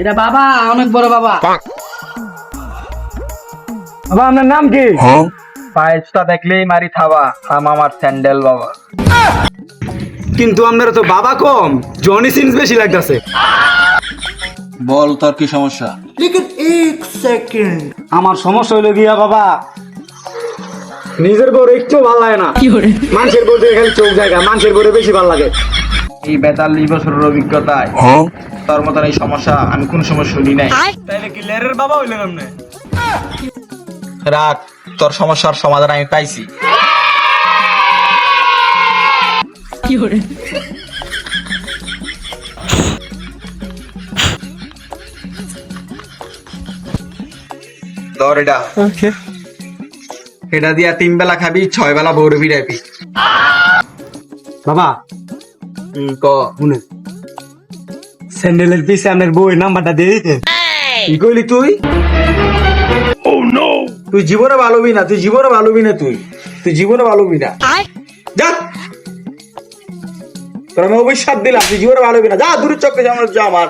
এটা বাবা, অনেক বড় বাবা। বাবা আপনার নাম কি? পায়েসটা দেখলেই মারি থাবা, থাম আমার স্যান্ডেল বাবা। কিন্তু আপনারা তো বাবা কম, জনি সিনস বেশি লাগতেছে। বল তোর কি সমস্যা? আমার সমস্যা হইলো গিয়া বাবা, নিজের বউর একটু ভালো লাগে না, মানুষের বউ দিয়ে খালি চোখ জায়গা, মানুষের বউরে বেশি ভালো লাগে। এই 42 বছরের অভিজ্ঞতায় তোর মতন এই সমস্যা আমি কোন সময় শুনি নাই। তাইলে কি লেরের বাবা হইলেন আপনি? রাখ, তোর সমস্যার সমাধান আমি পাইছি। ধর এটা, এটা দিয়া 3 বেলা খাবি, 6 বেলা বউরে ফিরাইবি। বাবা ক শুনে, স্যান্ডেলের পিছে আপনার বউয়ের নাম্বারটা দিয়ে দিতে। কি কইলি তুই? তুই জীবনে ভালোবি না, তুই জীবনে ভালোবি না, তুই জীবনে ভালোবি না। যা, তোর আমি অভিশাপ দিলাম, তুই জীবনে ভালোবি না, যা দূরের চক্রে যা আমার।